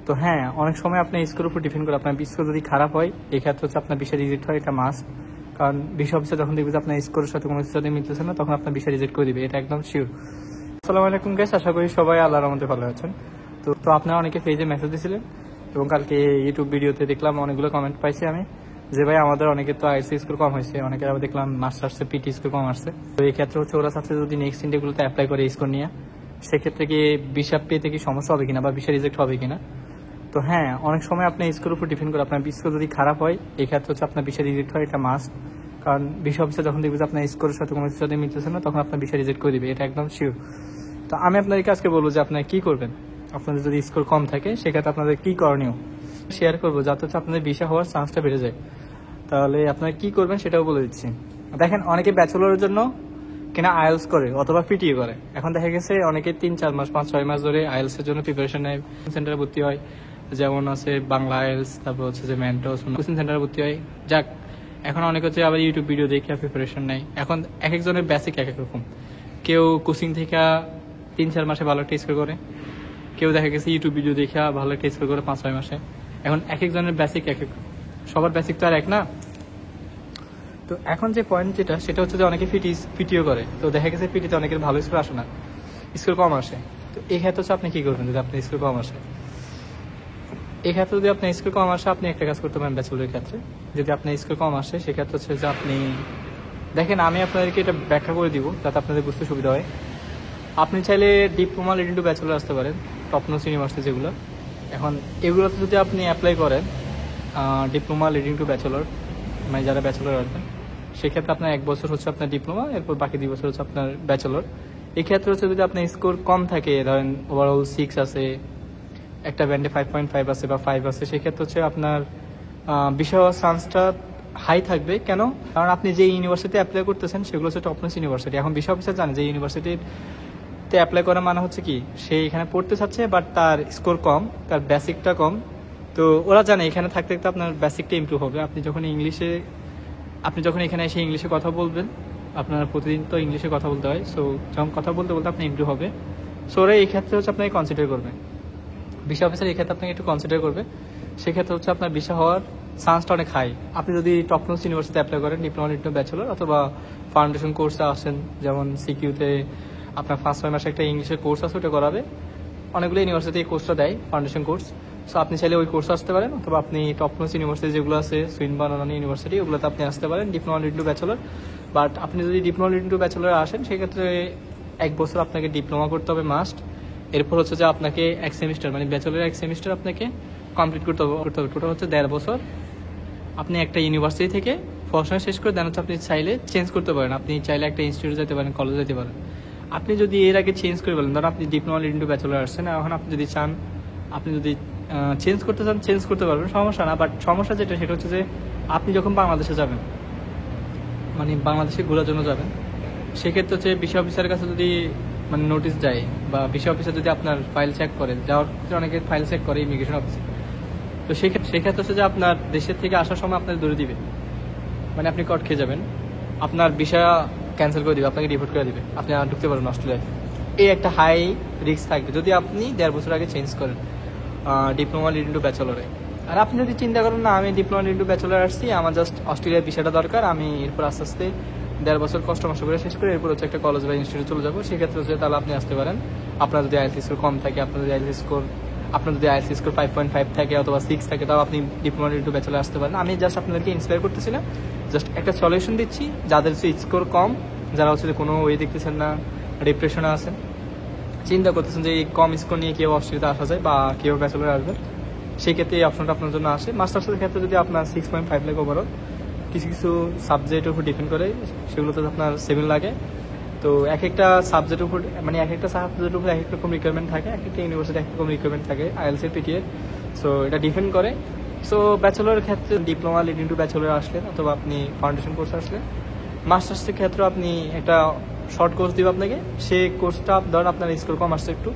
তো হ্যাঁ, অনেক সময় আপনার স্কোর উপর ডিপেন্ড করে। আপনার স্কোর যদি খারাপ হয়, এই ক্ষেত্রে হচ্ছে আপনার বিষয় রিজেক্ট হয়, এটা মাস্ট। কারণ বিষয় অফিসার যখন দেখবে যে আপনার স্কোরের সাথে কোনো কিছুর সাথে মিলতেছে না, তখন আপনার বিষয় রিজেক্ট করে দিবে, এটা একদম শিওর। আসসালামু আলাইকুম গাইস, আশা করি সবাই আল্লাহর রহমতে ভালো আছেন। তো আপনারা অনেকে পেজে মেসেজ দিয়েছিলেন এবং কালকে ইউটিউব ভিডিওতে দেখলাম অনেকগুলো কমেন্ট পাইছি আমি, যে ভাই আমাদের অনেকে তো আইএলটিএস স্কোর কম হয়েছে, অনেকের আবার দেখলাম মাস্টার্সে পিটি স্কোর কম আসছে। তো এই ক্ষেত্রে হচ্ছে ওরা চাচ্ছে যদি নেক্সট ইন্ডিয়াগুলোতে অ্যাপ্লাই করে স্কোর নিয়ে, সেক্ষেত্রে কি বিষয় পেতে কি সমস্যা হবে কিনা বা বিষয় রিজেক্ট হবে কিনা। তো হ্যাঁ, অনেক সময় আপনার স্কোর উপর ডিপেন্ড করে। আপনার স্কোর যদি খারাপ হয়, এই ক্ষেত্রে হচ্ছে আপনার বিষয় রিজেক্ট হয়, এটা মাস্ট। কারণ বিষয় অফিসার যখন দেখবে যে আপনার স্কোরের সাথে কোনো কিছুর সাথে মিলতেছে না, তখন আপনার বিষয় রিজেক্ট করে দিবে, এটা একদম শিওর। তো আমি আপনাদেরকে আজকে বলবো যে আপনারা কি করবেন আপনাদের যদি স্কোর কম থাকে, সেক্ষেত্রে আপনাদের কি করণীয় শেয়ার করবো, যাতে হচ্ছে আপনাদের বিষয় হওয়ার চান্সটা বেড়ে যায়। তাহলে আপনারা কি করবেন সেটাও বলে দিচ্ছি। দেখেন, অনেকে ব্যাচেলরের জন্য কিনা আইএলস করে অথবা পিটিএ করে। এখন দেখা গেছে অনেকে 3-4 মাস 5-6 মাস ধরে আইএলস এর জন্য প্রিপারেশন নেয়, সেন্টারে ভর্তি হয়, যেমন আছে বাংলা আইএলস, তারপর হচ্ছে যে মেন্টস কোচিং সেন্টারে ভর্তি হয়। যাক, এখন অনেক হচ্ছে আবার ইউটিউব ভিডিও দেখে প্রিপারেশন নেয়। এখন এক একজনের বেসিক এক এক রকম। কেউ কোচিং থেকে 3-4 মাসে ভালো একটা স্কোর করে, কেউ দেখা গেছে ইউটিউব ভিডিও দেখে ভালো একটা স্কোর করে 5-6 মাসে। এখন এক একজনের বেসিক এক এক, সবার বেসিক তো আর এক না। তো এখন যে পয়েন্ট যেটা, সেটা হচ্ছে যে অনেকে পিটিও করে। তো দেখা গেছে পিটিতে অনেকের ভালো স্কোর আসে না, স্কোর কম আসে। তো এই ক্ষেত্রে হচ্ছে আপনি কি করবেন যদি আপনার স্কোর কম আসে? এই ক্ষেত্রে যদি আপনার স্কোর কম আসে, আপনি একটা কাজ করতে পারেন ব্যাচেলরের ক্ষেত্রে। যদি আপনার স্কোর কম আসে, সেক্ষেত্রে হচ্ছে যে আপনি দেখেন, আমি আপনাদেরকে এটা ব্যাখ্যা করে দিব যাতে আপনাদের বুঝতে সুবিধা হয়। আপনি চাইলে ডিপ্লোমা লিডিং টু ব্যাচেলর আসতে পারেন, টপ নোস ইউনিভার্সিটি যেগুলো। এখন এগুলোতে যদি আপনি অ্যাপ্লাই করেন ডিপ্লোমা লিডিং টু ব্যাচেলর, মানে যারা ব্যাচেলর আসবেন, সেক্ষেত্রে আপনার 1 বছর হচ্ছে আপনার ডিপ্লোমা, এরপর বাকি 2 বছর হচ্ছে আপনার ব্যাচেলর। এই ক্ষেত্রে হচ্ছে যদি আপনার স্কোর কম থাকে, ধরেন ওভারঅল 6 আছে, একটা ব্যান্ডে 5.5 আছে বা 5 আছে, সেক্ষেত্রে হচ্ছে আপনার বিষয় হওয়ার চান্সটা হাই থাকবে। কেন? কারণ আপনি যে ইউনিভার্সিটি অ্যাপ্লাই করতেছেন সেগুলো হচ্ছে টপ নোস ইউনিভার্সিটি। এখন বিষয় অফিসার জানে যে ইউনিভার্সিটিতে অ্যাপ্লাই করা মানে হচ্ছে কি, সে এখানে পড়তে চাচ্ছে বাট তার স্কোর কম, তার বেসিকটা কম। তো ওরা জানে এখানে থাকতে থাকতে আপনার বেসিকটা ইমপ্রুভ হবে। আপনি যখন এখানে এসে ইংলিশে কথা বলবেন, আপনার প্রতিদিন তো ইংলিশে কথা বলতে হয়, সো যখন কথা বলতে বলতে আপনি ইমপ্রুভ হবে। সো ওরা এই ক্ষেত্রে হচ্ছে আপনাকে কনসিডার করবে, ভিসা অফিসার এই ক্ষেত্রে আপনাকে একটু কনসিডার করবে। সেক্ষেত্রে হচ্ছে আপনার ভিসা হওয়ার চান্সটা অনেক হাই। আপনি যদি টপ নোস ইউনিভার্সিটি অ্যাপ্লাই করেন, ডিপ্লোমা লিডিং টু ব্যাচেলর অথবা ফাউন্ডেশন কোর্সে আসেন, যেমন সিকিউতে আপনার 5-6 মাসে একটা ইংলিশের কোর্স আছে, ওটা করাবে। অনেকগুলো ইউনিভার্সিটি এই কোর্সটা দেয়, ফাউন্ডেশন কোর্স। সো আপনি চাইলে ওই কোর্সে আসতে পারেন, অথবা আপনি টপ নোস ইউনিভার্সিটি যেগুলো আছে, সুইনবার্ন অন্যান্য ইউনিভার্সিটি, ওগুলোতে আপনি আসতে পারেন diploma leading to bachelor. But আপনি যদি ডিপ্লোমা লিডিং টু ব্যাচেলর আসেন, সেক্ষেত্রে 1 বছর আপনাকে ডিপ্লোমা করতে হবে মাস্ট। এরপর হচ্ছে যে আপনাকে 1 সেমিস্টার, মানে ব্যাচেলরের 1 সেমিস্টার আপনাকে কমপ্লিট করতে হবে। টোটাল হচ্ছে 1.5 বছর। আপনি একটা ইউনিভার্সিটি থেকে পড়াশোনা শেষ করে দেন হচ্ছে আপনি চাইলে চেঞ্জ করতে পারেন। আপনি চাইলে একটা ইনস্টিটিউটে যেতে পারেন, কলেজে যেতে পারেন। আপনি যদি এর আগে চেঞ্জ করে বলেন, ধরুন আপনি ডিপ্লোমা লিডিং টু ব্যাচেলর আসছেন, এখন আপনি যদি চান, আপনি যদি চেঞ্জ করতে চান, চেঞ্জ করতে পারবেন, সমস্যা না। বাট সমস্যা যেটা, সেটা হচ্ছে যে আপনি যখন বাংলাদেশে যাবেন, মানে বাংলাদেশে ঘোরার জন্য যাবেন, সেক্ষেত্রে হচ্ছে ভিসা অফিসারের কাছে যদি মানে নোটিশ যায়, বা ভিসা অফিসার যদি আপনার ফাইল চেক করে, যাওয়ার ক্ষেত্রে অনেকে ফাইল চেক করে ইমিগ্রেশন অফিসে। তো সেক্ষেত্রে হচ্ছে যে আপনার দেশের থেকে আসার সময় আপনার ধরে দিবে, মানে আপনি কট খেয়ে যাবেন, আপনার ভিসা ক্যান্সেল করে দিবে, আপনাকে ডিপোর্ট করে দিবে, আপনি আর ঢুকতে পারবেন অস্ট্রেলিয়াতে। এই একটা হাই রিস্ক থাকবে যদি আপনি 1.5 বছর আগে চেঞ্জ করেন ডিপ্লোমা লিডিং টু ব্যাচেলরে। আর আপনি যদি চিন্তা করেন, না আমি ডিপ্লোমা লিডিং টু ব্যাচেলর আসছি, আমার জাস্ট অস্ট্রেলিয়ার ভিসাটা দরকার, আমি এরপর আস্তে আস্তে 1.5 বছর কষ্ট করে শেষ করে এরপর হচ্ছে একটা কলেজ বা ইনস্টিটিউট চলে যাবো, সেক্ষেত্রে হচ্ছে তাহলে আপনি আসতে পারেন। আপনার যদি আইএলটিএস স্কোর কম থাকে, আপনার যদি আইএলটিএস স্কোর 5.5 থাকে অথবা 6 থাকে, তাও আপনি ডিপ্লোমা লিডিং টু ব্যাচেলর আসতে পারেন। আমি জাস্ট আপনাদেরকে ইন্সপায়ার করতেছিলাম, জাস্ট একটা সলিউশন দিচ্ছি যাদের স্কোর কম, যারা হচ্ছে কোনো ওয়ে দেখতেছেন না, ডিপ্রেশনে আছেন, চিন্তা করতেছেন যে এই কম স্কোর নিয়ে কেউ অস্ট্রেলিয়াতে আসা যায় বা কেউ ব্যাচেলর আসবেন, সেক্ষেত্রে এই অপশনটা আপনার জন্য আসে। মাস্টার্সের ক্ষেত্রে যদি আপনার 6.5 লাগে ওভারঅল, কিছু সাবজেক্টের উপর ডিপেন্ড করে, সেগুলোতে আপনার 7 লাগে। তো এক একটা সাবজেক্টের উপর, মানে এক একটা সাবজেক্টের উপর এক এক রকম রিকোয়ারমেন্ট থাকে, এক একটা ইউনিভার্সিটি এক রকম রিকোয়ারমেন্ট থাকে আইএলটিএস পিটিএ। সো এটা ডিপেন্ড করে। সো ব্যাচেলরের ক্ষেত্রে ডিপ্লোমা লিডিং টু ব্যাচেলর আসলেন, অথবা আপনি ফাউন্ডেশন কোর্স আসলেন। মাস্টার্সের ক্ষেত্রে আপনি একটা শর্ট কোর্স দিব আপনাকে, সেই কোর্সটা ধরেন আপনার স্কোর কম আসছে একটু,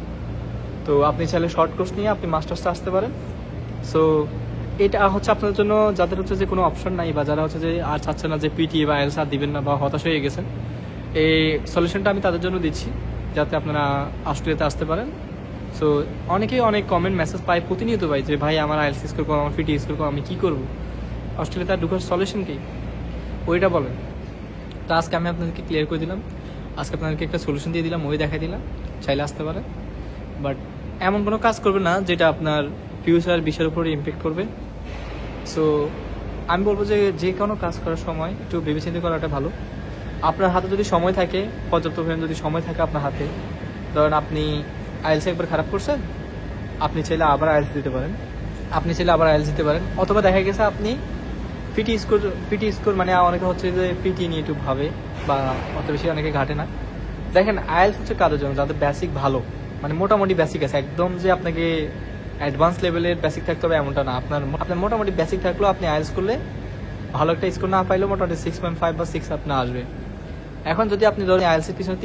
তো আপনি চাইলে শর্ট কোর্স নিয়ে আপনি মাস্টার্সে আসতে পারেন। সো এটা হচ্ছে আপনার জন্য, যাদের হচ্ছে যে কোনো অপশন নাই, বা যারা হচ্ছে যে আর চাচ্ছে না যে পিটিএ বা আইএলটিএস আর দিবেন না, বা হতাশ হয়ে গেছেন, এই সলিউশনটা আমি তাদের জন্য দিচ্ছি, যাতে আপনারা অস্ট্রেলিয়াতে আসতে পারেন। সো অনেকেই অনেক কমেন্ট মেসেজ পাই প্রতিনিয়ত পাই যে ভাই আমার আইএলটিএস স্কোর করো, আমার পিটি স্কোর করো, আমি কী করবো, অস্ট্রেলিয়াতে ঢোকার সলিউশন কি, ওইটা বলেন। তো আজকে আমি আপনাদেরকে ক্লিয়ার করে দিলাম, আজকে আপনাদেরকে একটা সলিউশন দিয়ে দিলাম, ওই দেখাই দিলাম, চাইলে আসতে পারে। বাট এমন কোনো কাজ করবে না যেটা আপনার ফিউচার বিষয়ের উপরে ইম্প্যাক্ট করবে। সো আমি বলবো যে যে কোনো কাজ করার সময় একটু ভেবেচিন্তে করাটা ভালো। আপনার হাতে যদি সময় থাকে, পর্যাপ্ত পরিমাণ যদি সময় থাকে আপনার হাতে, ধরেন আপনি আইএলস একবার খারাপ করছেন, আপনি চাইলে আবার আইএলস দিতে পারেন, অথবা দেখা গেছে আপনি পিটি স্কোর মানে অনেকে হচ্ছে যে পিটি নিয়ে একটু ভাবে বা অত বেশি অনেকে ঘাটে না। দেখেন আইএলস হচ্ছে কাদের জন্য, যাদের বেসিক ভালো, মানে মোটামুটি বেসিক আছে, একদম যে আপনাকে অ্যাডভান্স লেভেলের বেসিক থাকতে হবে এমনটা না। আপনার মোটামুটি বেসিক থাকলেও আপনি আইএলস করলে ভালো একটা স্কোর না পাইলেও মোটামুটি 6.5 বা 6 আপনার আসবে। এখন যদি আপনি ধরেন আইএলসের পিছনে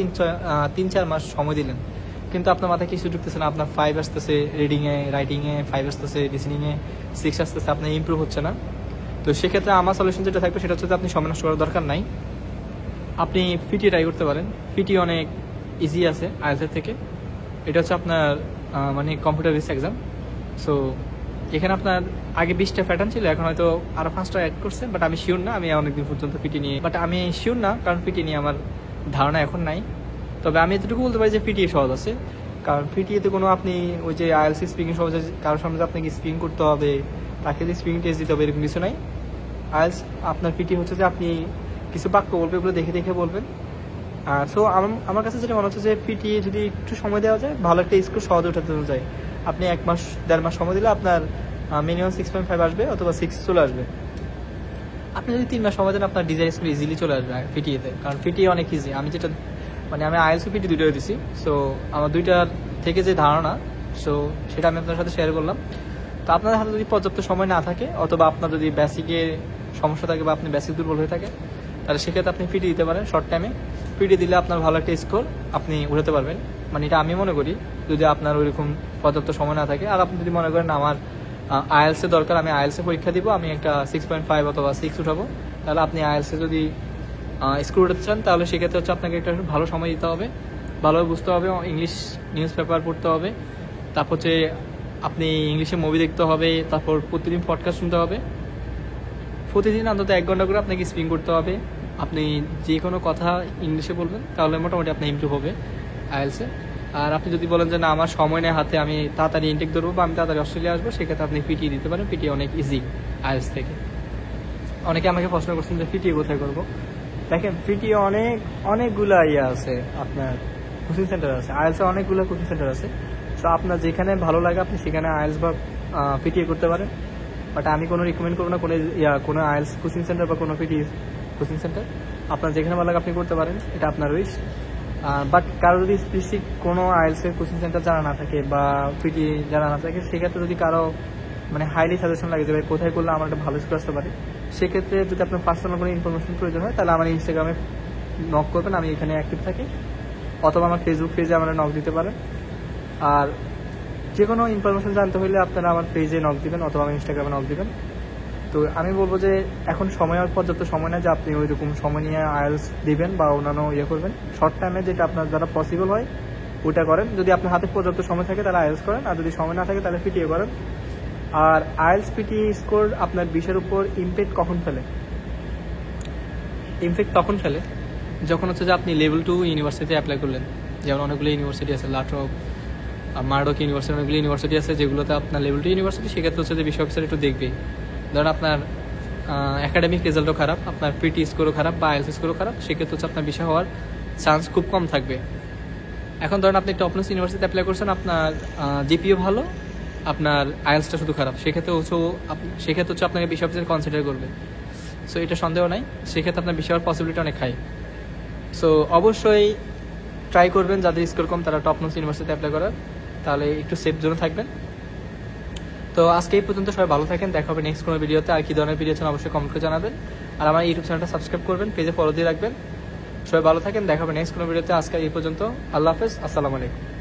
3-4 মাস সময় দিলেন, কিন্তু আপনার মাথায় কিছু ঢুকতেছে না, আপনার 5 আসতেছে রিডিংয়ে, রাইটিংয়ে 5 আসতেছে, লিসনিংয়ে 6 আসতেছে, আপনার ইমপ্রুভ হচ্ছে না, তো সেক্ষেত্রে আমার সলিউশন যেটা থাকবে সেটা হচ্ছে যে আপনি সময় নষ্ট করার দরকার নাই, আপনি পিটি ট্রাই করতে পারেন। পিটি অনেক ইজি আছে আইএলসের থেকে। এটা হচ্ছে আপনার মানে কম্পিউটার বেস এক্সাম। সো এখানে আপনার আগে 20টা প্যাটার্ন ছিল, এখন হয়তো আরও 5টা অ্যাড করছে, বাট আমি শিওর না, আমি অনেকদিন পর্যন্ত পিটি নিয়ে কারণ পিটি নিয়ে আমার ধারণা এখন নাই। তবে আমি এতটুকু বলতে পারি যে পিটি সহজ আছে, কারণ পিটিতে কোনো আপনি ওই যে আইএলসি স্পিকিং সহজে কারোর সামনে আপনাকে স্পিকিং করতে হবে, তাকে যে স্পিকিং টেস্ট দিতে হবে এরকম কিছু নাই। আইএলস আপনার পিটি হচ্ছে যে আপনি কিছু বাক্য বলবে, ওগুলো দেখে দেখে বলবেন। সো আমার কাছে যেটা মনে হচ্ছে যে পিটি যদি একটু সময় দেওয়া যায়, ভালো একটা স্কোর সহজে উঠাতে যায়। আপনি 1-1.5 মাস সময় দিলে আপনার মিনিমাম 6.5 আসবে অথবা 6 চলে আসবে। আপনি যদি 3 মাস সময় দেন আপনার ডিজাইন স্কোর ইজিলি চলে আসবে পিটিএতে, কারণ পিটি অনেক ইজি। আমি আইএলসি পিটি দুটোই দিছি, সো আমার দুইটার থেকে যে ধারণা, সো সেটা আমি আপনার সাথে শেয়ার করলাম। তো আপনাদের হাতে যদি পর্যাপ্ত সময় না থাকে, অথবা আপনার যদি বেসিকে সমস্যা থাকে বা আপনি বেসিক দুর্বল হয়ে থাকে, তাহলে সেক্ষেত্রে আপনি পিটি দিতে পারেন। শর্ট টাইমে পিটি দিলে আপনার ভালো একটা স্কোর আপনি উঠাতে পারবেন, মানে এটা আমি মনে করি, যদি আপনার ওইরকম পর্যাপ্ত সময় না থাকে। আর আপনি যদি মনে করেন আমার আইএলসে দরকার, আমি আইএলসে পরীক্ষা দিব, আমি একটা 6.5 অথবা 6 উঠাবো, তাহলে আপনি আইএলসে যদি স্কোর উঠাতে চান, তাহলে সেক্ষেত্রে হচ্ছে আপনাকে একটা ভালো সময় দিতে হবে, ভালোভাবে বুঝতে হবে, ইংলিশ নিউজ পেপার পড়তে হবে, তারপর হচ্ছে আপনি ইংলিশে মুভি দেখতে হবে, তারপর প্রতিদিন পডকাস্ট শুনতে হবে, প্রতিদিন অন্তত 1 ঘন্টা করে আপনাকে স্পিকিং করতে হবে। আপনি যে কোনো কথা ইংলিশে বলবেন, তাহলে মোটামুটি আপনার ইমপ্রুভ হবে আইএলসে। আর আপনি যদি বলেন যে না আমার সময় নেই হাতে, আমি তাড়াতাড়ি ইনটেক ধরবো বা আমি তাড়াতাড়ি অস্ট্রেলিয়া আসবো, সেক্ষেত্রে আপনি পিটি দিতে পারেন। পিটি অনেক ইজি আইএলস থেকে। অনেকে আমাকে প্রশ্ন করছেন যে পিটি কোথায় করবো। দেখেন পিটি অনেকগুলো আছে, আপনার কোচিং সেন্টার আছে, আইএলসে অনেকগুলো কোচিং সেন্টার আছে। সো আপনার যেখানে ভালো লাগে আপনি সেখানে আইএলস বা পিটি করতে পারেন। বাট আমি কোনো রিকমেন্ড করবো না কোনো আইএলস কোচিং সেন্টার বা কোনো পিটি কোচিং সেন্টার। আপনার যেখানে ভালো লাগে আপনি করতে পারেন, এটা আপনার উইশ। বাট কারো যদি স্পেসিফিক কোনো আইএলসের কোচিং সেন্টার জানা না থাকে বা পিটি জানা না থাকে, সেক্ষেত্রে যদি কারো মানে হাইলি সাজেশন লাগে যে ভাই কোথায় করলে আমার একটা ভালো স্কোর আসতে পারে, সেক্ষেত্রে যদি আপনার পার্সোনাল কোনো ইনফরমেশন প্রয়োজন হয়, তাহলে আমার ইনস্টাগ্রামে নক করবেন, আমি এখানে অ্যাক্টিভ থাকি, অথবা আমার ফেসবুক পেজে আমার নক দিতে পারেন। আর যে কোনো ইনফরমেশন জানতে হলে আপনারা আমার পেজে নক দিবেন অথবা আমার ইনস্টাগ্রামে নক দিবেন। তো আমি বলবো যে এখন সময় আর পর্যাপ্ত সময় না যে আপনি ওই রকম সময় নিয়ে আইএলস দিবেন বা অন্যান্য করবেন। শর্ট টাইমে যেটা আপনার দ্বারা পসিবল হয় ওটা করেন। যদি আপনার হাতে পর্যাপ্ত সময় থাকে তাহলে আইএলস করেন, আর যদি সময় না থাকে তাহলে পিটিএ করেন। আর আইএলস পিটি স্কোর আপনার বিষয়ের উপর ইমপ্যাক্ট কখন ফেলে? ইমপ্যাক্ট তখন ফেলে যখন হচ্ছে যে আপনি লেভেল 2 ইউনিভার্সিটিতে অ্যাপ্লাই করলেন। যেমন অনেকগুলো ইউনিভার্সিটি আছে, লাট্রপ, মার্ডক ইউনিভার্সিটি, অনেকগুলো ইউনিভার্সিটি আছে যেগুলোতে আপনার লেভেল 2 ইউনিভার্সিটি, সেক্ষেত্রে হচ্ছে যে বিষয় অফিসার একটু দেখবে। ধরেন আপনার একাডেমিক রেজাল্টও খারাপ, আপনার পিটি স্কোরও খারাপ বা আইএলস স্কোরও খারাপ, সেক্ষেত্রে হচ্ছে আপনার বিষয় হওয়ার চান্স খুব কম থাকবে। এখন ধরেন আপনি টপনোস ইউনিভার্সিটিতে অ্যাপ্লাই করছেন, আপনার জিপিও ভালো, আপনার আইএলসটা শুধু খারাপ, সেক্ষেত্রে হচ্ছে আপনাকে বিষয় অফিসার কনসিডার করবে। সো এটা সন্দেহ নাই, সেক্ষেত্রে আপনার বিষয় হওয়ার পসিবিলিটি অনেক হাই। সো অবশ্যই ট্রাই করবেন যাদের স্কোর কম তারা টপনোস ইউনিভার্সিটিতে অ্যাপ্লাই করার, তাহলে একটু সেফ জোনে থাকবেন। তো আজকে এই পর্যন্ত, সবাই ভালো থাকেন, দেখা হবে নেক্সট কোনো ভিডিওতে। আর কি ধরনের ভিডিও চান অবশ্যই কমেন্ট করে জানাবেন, আর আমার ইউটিউব চ্যানেলটা সাবস্ক্রাইব করবেন, পেজে ফলো দিয়ে রাখবেন। সবাই ভালো থাকেন, দেখা হবে নেক্সট কোনো ভিডিওতে। আজকে এই পর্যন্ত, আল্লাহ হাফেজ, আসসালামু আলাইকুম।